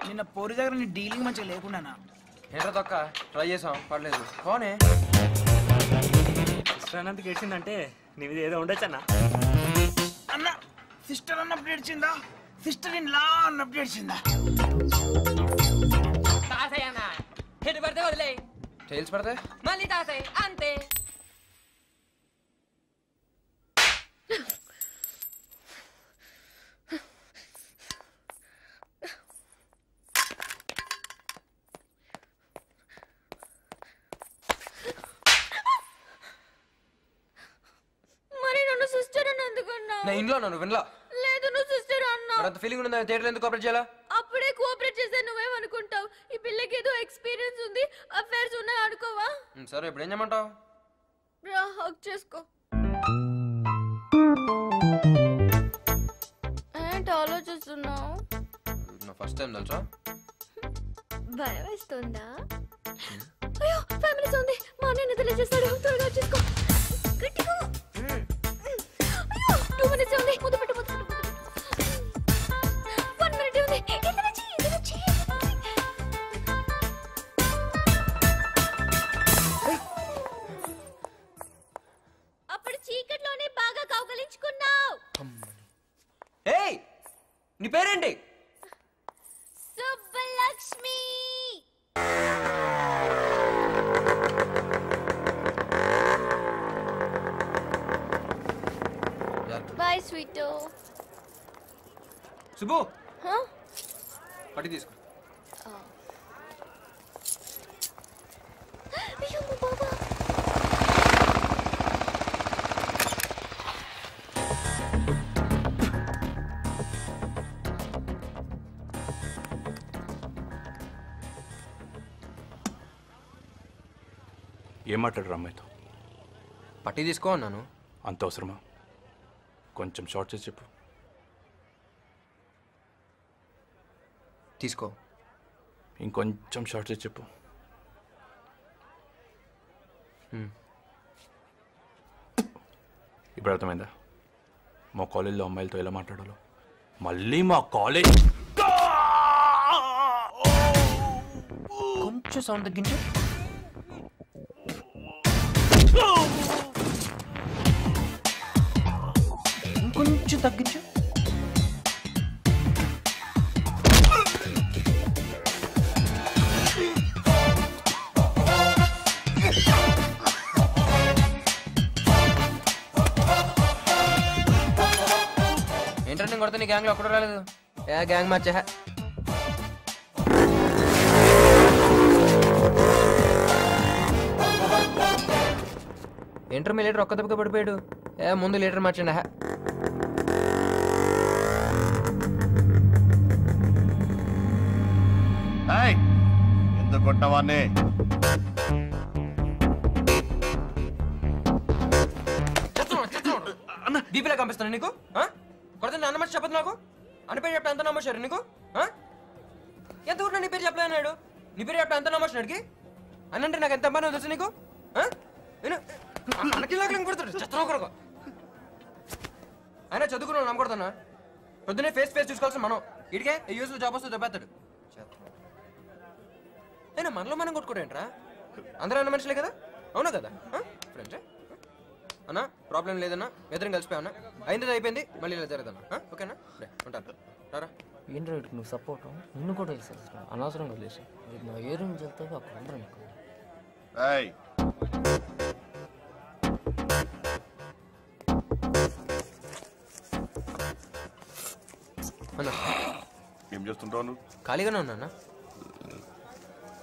నిన్న పోరి దగ్గర నీ డీలింగ్ మంచిగా లేకుండానా? ఏంటో తొక్క ట్రై చేసాం పర్లేదు పోనే. సిస్టర్ అన్నందుకు ఏడ్చిందంటే నీ మీద ఏదో ఉండొచ్చు అన్న. అన్న సిస్టర్ అన్నప్పుడు ఏడ్చిందా? సిస్టర్ ఇన్ లా అన్నప్పుడు ఏడ్చిందా? తాసయ్యనా హెడ్ పడితే వదిలే టైల్స్ పడితే మళ్ళీ తాసయ్య అంతే. నా ఇంట్లో నువ్వు వినలా? లేదు నువ్వు సిస్టర్ అన్నా. అంత ఫీలింగ్ ఉందా థియేటర్ ఎందుకు కోఆపరేట్ చేయాలా? అప్పుడే కోఆపరేట్ చేస్తే నువ్వేమనుకుంటావు? ఈ పిల్లకి ఏదో ఎక్స్పీరియన్స్ ఉంది, అఫైర్స్ ఉన్నాయి అనుకోవా? సరే ఇప్పుడు ఏం చేయమంటావు? రా హక్ చేసుకో. ఏంటి ఆలోచిస్తున్నావు? నా ఫస్ట్ టైం తెలుసా? భయం వేస్తుందా? అయ్యో ఫ్యామిలీస్ ఉంది, మా అన్నయ్య తెలియజేస్తాడు, త్వరగా చేసుకో. గట్టిగా 2 minutes ఉంది. ముద్దు పెట్టు ముద్దు పెట్టు. 1 minute ఉంది. ఏదైనా చెయ్యి. అప్పుడు చీకట్లోనే బాగా కౌగలించుకున్నావు. ఏయ్ నీ పేరేంటి? సుబ్బలక్ష్మి. బాయ్ స్వీటో. సుబ్బు పట్టి తీసుకో. అయ్యో బాబా. ఏం మాట్లాడరు అమ్మాయితో? పట్టి తీసుకో అన్నాను. అంత అవసరమా? కొంచెం షార్ట్ చేసి చెప్పు. తీసుకో. ఇంకొంచెం షార్ట్ చేసి చెప్పు. ఇప్పుడు అర్థమైందా మా కాలేజ్లో అమ్మాయిలతో ఎలా మాట్లాడాలో? మళ్ళీ మా కాలేజ్ కొంచెం సౌండ్ తగ్గించు. ఇంకొంచెం తగ్గించు. ఏంటంటే నేను కొడితే నీ గ్యాంగ్లో ఒక్కడో రాలేదు. ఏ గ్యాంగ్ మార్చా? ఇంటర్ మీ లీటర్ ఒక్క దెబ్బగా పడిపోయాడు. ఏ ముందు లీటర్ మార్చండి. ఎందుకు కొట్టినవాన్ని? బీపీలా కంపిస్తాను నీకు? కొడితే అన్న మనిషి చెప్పదు నాకు. అని పేరు చెప్తే ఎంత నమ్మోశారు నీకు? ఎంత ఊరు నీ పేరు చెప్పలేనాడు. నీ పేరు చెప్తే ఎంత నమ్మోసినాడికి అని అంటే నాకు ఎంత అమ్మాయి తెలుసు నీకు? కొడతాడు చెత్త కొరకు. అయినా చదువుకున్నాను నమ్మకూడదన్నా. పొద్దునే ఫేస్ చూసుకోవాల్సిన మనం ఇడికే ఈ యూస్లో జాబ్ వస్తే దెబ్బేస్తాడు. అయినా మనలో మనం కొట్టుకోడేంట్రా? అందరూ అన్న మనుషులే కదా, అవునా కదా? ఫ్రెండ్స్ అన్నా ప్రాబ్లం లేదన్నా, ఎదురు కలిసిపోయావన్నా. అయింది అయిపోయింది, మళ్ళీ ఇలా జరగదన్నా. ఓకేనా? ఉంటాను. రారా. ఏం రైట్ నువ్వు సపోర్ట్ నిన్ను కూడా వేసేస్తా అనవసరంగా వదిలేసి నా ఏ రూమ్ వెళ్తావు అక్కడ ఉండరు నీకు. ఏం చేస్తుంటావు నువ్వు? ఖాళీగానే ఉన్నా.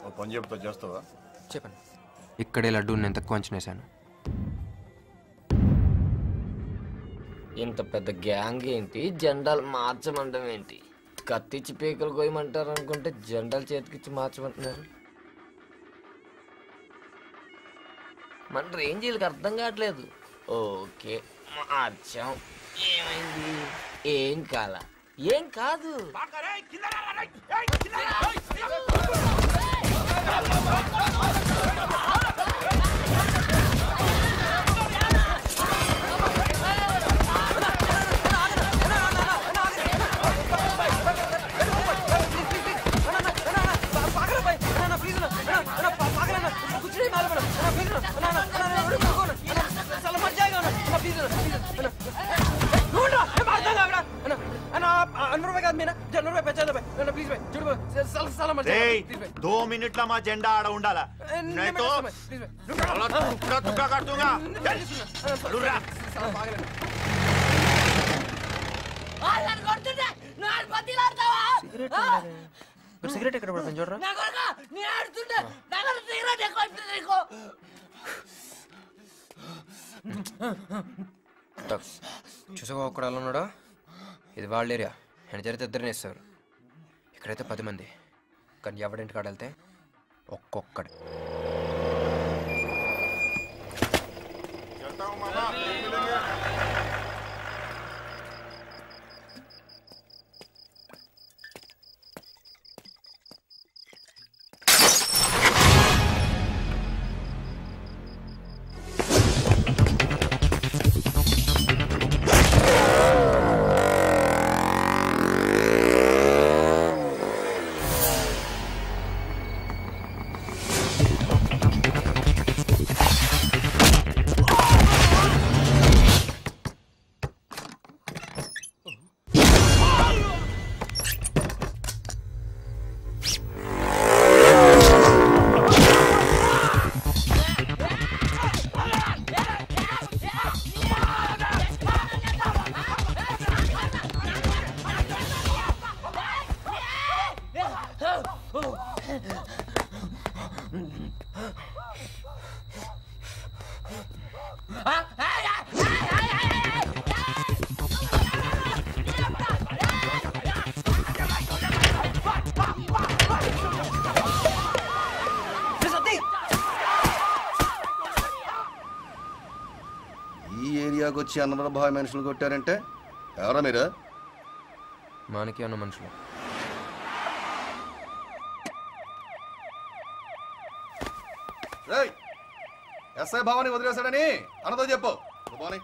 ఓ పని చెప్తా, చేస్తావా? చెప్పండి. ఇక్కడే లడ్డూ నేను తక్కువ అంచనేశాను. ఇంత పెద్ద గ్యాంగ్ ఏంటి, జెండాలు మార్చమంటాం ఏంటి? కత్తిచ్చి పీకలు కోయమంటారు అనుకుంటే జెండాలు చేతికిచ్చి మార్చమంటున్నారు. మన రేంజీలకు అర్థం కావట్లేదు. ఓకే మార్చాం. ఏమైంది? ఏం కాలా? ఏం కాదు. ప్లీజ్ భాయ్ చూడు సలాం 2 మినిట్ల మా జెండా ఆడ ఉండాలా సిగరెట్ ఎక్కడ పడుతుంది చూడరా చూసావా ఒక్కడ అలా ఉన్నాడా ఇది వాళ్ళ ఏరియా ఆయన జరిగితే ఇద్దరిని ఇస్తారు ఇక్కడైతే 10 మంది కానీ ఎవడింటి కాడ వెళ్తే ఒక్కొక్కడు వచ్చి అన్నర భావి మనుషులు కొట్టారంటే ఎవరా మీరు? మానికి అన్న మనుషులు. ఎస్ఐ భావాన్ని వదిలేశాడని అన్నతో చెప్పు. భవాని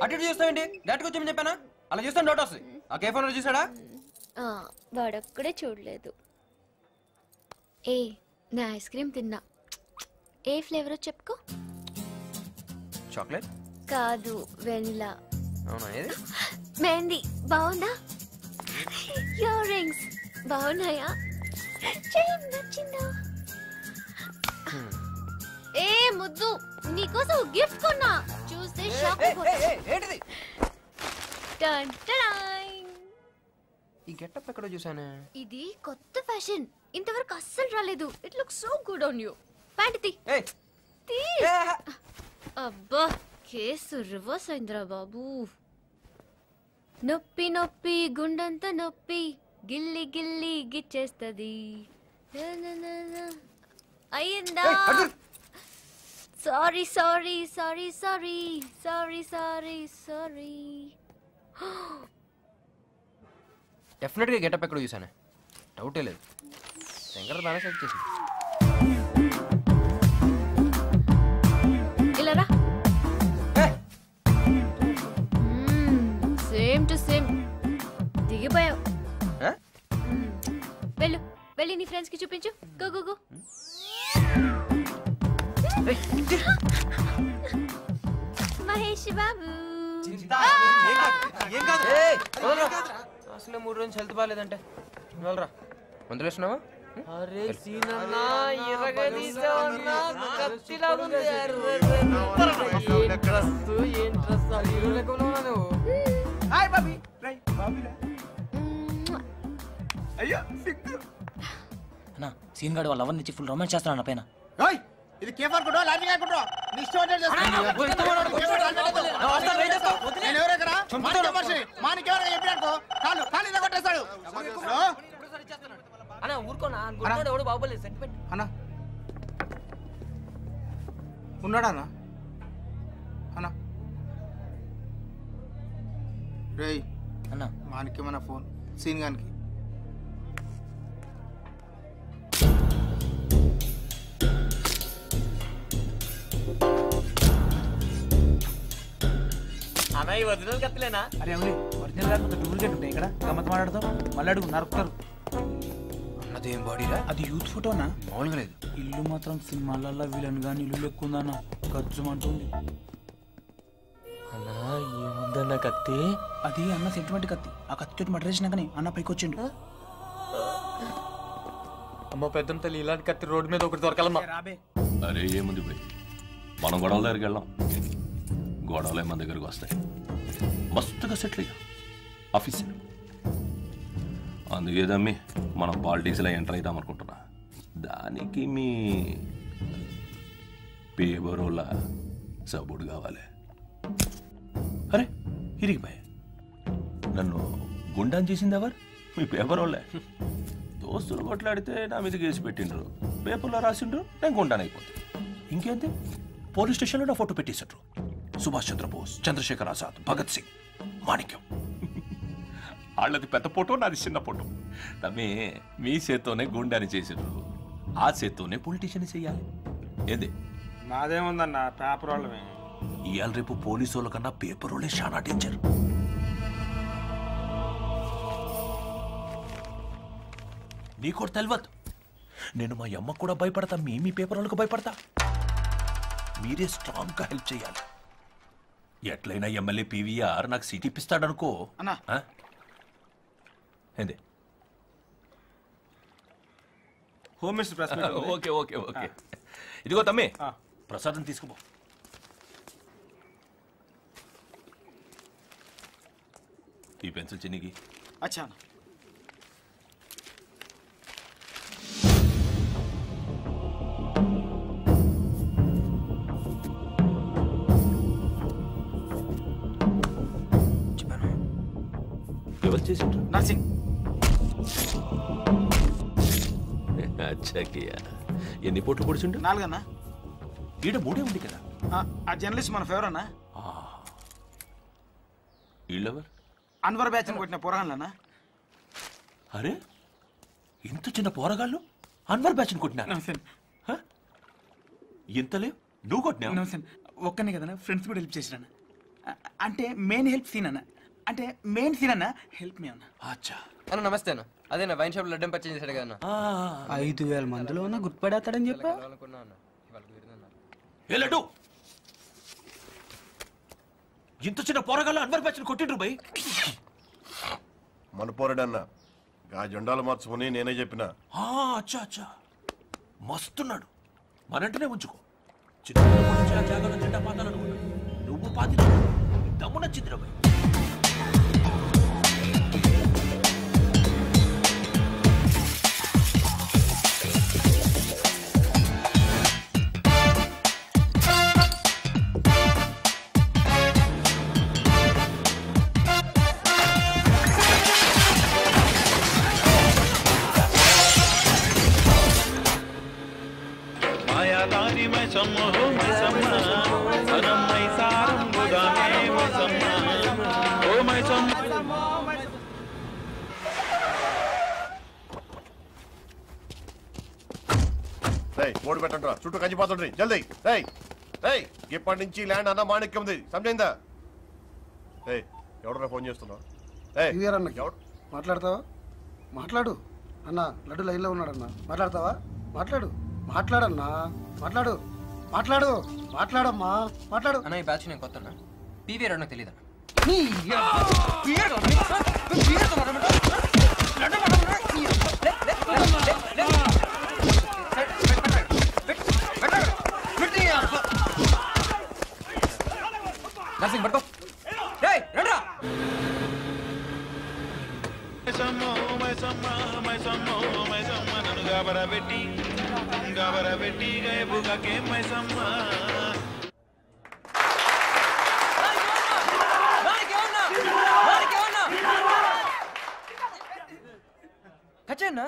అటు చూస్తావేంటి? డైరెక్ట్గా వచ్చామని చెప్పానా? అలా చూస్తాను డౌట్ వస్తుంది. ఆ కేఫ్ ఓనర్ చూసాడా? వాడొక్కడే చూడలేదు. ఏ నా ఐస్ క్రీమ్ తిన్నా. ఏ ఫ్లేవర్ చెప్పుకో. చాక్లెట్ కాదు, వెనిలా. అవునా? ఏది? మెహందీ బాగుందా? ఇయర్ రింగ్స్ బాగున్నాయా? చైన్ నచ్చిందా? ఏ ముద్దు, నీకోసం గిఫ్ట్ కొన్నా. చూస్తే షాక్ ఏంటిది? ఈ గెటప్ ఎక్కడో చూసానే. ఇది కొత్త ఫ్యాషన్, ఇంతవరకు అస్సలు రాలేదు. It looks so good on you. Pant తీ. అబ్బా, కేసు రివర్స్ అయిందిరా బాబు. నొప్పి నొప్పి గుండంతా నొప్పి, గిల్లి గిల్లి గిచ్చేస్తది. అయ్యిందా? Sorry sorry sorry sorry sorry sorry sorry. Definite గా గెటప్ ఎక్కడో చూసానే, డౌటే లేదు. శంకర్ బాగా సెట్ చేసి ఇలా రా. సేమ్ టు సేమ్ దిగిపోయావు. వెళ్ళు, వెళ్ళి నీ ఫ్రెండ్స్ కి చూపించు. Go go go. Mahesh Babu అసలే 3 రోజులు హెల్త్ బాగాలేదంటే వెళ్ళరా. మందులు వేస్తున్నావా? అరే సీనన్నా ఇరగదీసావన్నా కత్తిలా ఉంది. ఏం డ్రెస్ నువ్వు? హాయ్ బాబీ. రై బాబీ రా. అయ్యో సిగ్గు. అన్నా సీన్ గాడు వాళ్ళ లవర్ నుంచి ఫుల్ రొమాన్స్ చేస్తాను అన్న పైన. ఓయ్, ఇది కేఫర్ కొడో లాజింగ్ కొడో. నీ ఇష్టం చేస్తా. నేను ఎవరెకరా? మానికే వర్షి. మానికే వర్షి చెప్పినాకో కాలు కాలు ఇలా కొట్టేస్తాడు. అన్న ఊరుకోనా గుర్తున్నాడు ఎవడు బాగోలేదు సెంటిమెంట్ అన్నా ఉన్నాడా అన్నా అన్నా రేయ్ అన్నా మానికేమన్నా ఫోన్ సీన్ గానికి అన్న ఈ ఒరిజినల్ కత్తలేనా? అరే అవును ఒరిజినల్ గా ఒక డూప్లికేట్ ఉంటాయి ఇక్కడ గమ్మత్ మాట్లాడతావు మళ్ళీ అడుగు నరుకుతారు. అన్నదేం బాడీరా? అది యూత్ ఫోటోనా? మామూలుగా లేదు. ఇల్లు మాత్రం సినిమాలలో విలన్ గాని ఇల్లు లెక్కుందన్న గజ్జుమంటుంది. అన్నా ఏముందన్న కత్తి? అది అన్న సెంటిమెంట్ కత్తి. ఆ కత్తితో మర్డర్ చేసినాకనే అన్న పైకి వచ్చిండు. అమ్మ పెద్దం తల్లి ఇలాంటి కత్తి రోడ్డు మీద ఒకటి దొరకాలమ్మా. రాబే అరే ఏముంది పోయి మనం గొడవల దగ్గరికి వెళ్ళాం, గొడవలే మన దగ్గరకు వస్తాయి. మస్తుగా సెటిల్ అయ్యా ఆఫీస్. అందుకే దమ్మి మనం పాలిటిక్స్లో ఎంటర్ అవుతాం అనుకుంటున్నా. దానికి మీ పేపరోళ్ళ సపోర్ట్ కావాలి. అరే ఇరిగిపోయా, నన్ను గుండాన్ చేసింది ఎవరు? మీ పేపర్ వాళ్ళే. దోస్తులు కొట్లాడితే నా మీద కేసు పెట్టిండ్రు, పేపర్లో రాసిండ్రు, నేను గుండాన్ అయిపోతుంది. ఇంకేంటి పోలీస్ స్టేషన్లో నా ఫోటో పెట్టేశారు. సుభాష్ చంద్రబోస్, చంద్రశేఖర్ ఆజాద్, భగత్ సింగ్, మాణిక్యం. వాళ్ళది పెద్ద ఫోటో, నాది చిన్న ఫోటో. తమ్మి మీ చేత్తోనే గుండాని చేసిండ్రు, ఆ చేత్తోనే పొలిటీషియన్ చెయ్యాలి. ఏంది నాదేముందన్న పేపర్ వాళ్ళమే. ఇవాళ రేపు పోలీసు వాళ్ళ కన్నా పేపర్ వాళ్ళే చాలా డేంజర్. నీకు తెలియదు, నేను మా అమ్మకు కూడా భయపడతా, మీ పేపర్ వాళ్ళకు భయపడతా. మీరే స్ట్రాంగ్గా హెల్ప్ చేయాలి. ఎట్లయినా ఎమ్మెల్యే పీవీఆర్ నాకు సీట్ ఇప్పిస్తాడనుకో. ఏంది home minister press meet. Okay okay okay. ఇదిగో తమ్మి ప్రసాదం తీసుకుపో. ఈ పెన్సిల్ చిన్నికి. అచ్చా ఎవరు చేసిండ్రు? నర్సింగ్. అచ్చకియా ఎన్ని పోట్లు పొడిచిండు? 4 అన్నా. ఈడ 3 ఉంది కదా. ఆ జర్నలిస్ట్ మన ఫేవర్ అన్నా. ఈళ్ళెవరు? అన్వర్ బ్యాచ్ కొట్టిన పోరాళ్ళనా? అరే ఇంత చిన్న పోరగాళ్ళు అన్వర్ బ్యాచ్ కొట్టినా? ఇంతలే నువ్వు కొట్టినా? ఒక్కనే కదా, ఫ్రెండ్స్ కూడా హెల్ప్ చేసిన. అంటే మెయిన్ హెల్ప్ సీన్ అన్న, అంటే మెయిన్ సీన్ అన్న హెల్ప్ మీ అన్న. అచ్చా అన్న నమస్తే అన్న. అదే నా వైన్ షాప్ లడ్డం పర్చేజ్ చేశాడు కదా. 5000 మందిలో ఉన్న గుర్తుపడేస్తాడని చెప్పా. ఏ లడ్డు, ఇంత చిన్న పోరగాళ్ళు అన్వర్ బ్యాచ్ కొట్టిండ్రు బై. మన పోరాడన్న ఆ జెండాలు మార్చుకుని నేనే చెప్పిన. అచ్చా అచ్చా మస్తున్నాడు, మనంటనే ఉంచుకో. చిన్న జాగాలో జెండా పాతాలనుకున్నా, నువ్వు పాతి దమ్ము నచ్చిందిరా బై. ఓడి పెట్టండి, చుట్టూ కంచిపోతుండ్రి జల్దీ. ఇప్పటి నుంచి ల్యాండ్ అన్న మాణిక్యంది, సమజైందా? ఎవడరా ఫోన్ చేస్తున్నావు? మాట్లాడతావా? మాట్లాడు అన్న. లడ్డు లైన్లో ఉన్నాడన్నా, మాట్లాడతావా? మాట్లాడు, మాట్లాడన్నా, మాట్లాడు, మాట్లాడు, మాట్లాడమ్మా, మాట్లాడు. అన్న ఈ బ్యాచ్ నేను కొత్తన్నా, పీవీఆర్ నాకు తెలియదు. నర్సింగ్ పట్టుకో. రండ్రా. కచ్చన్నా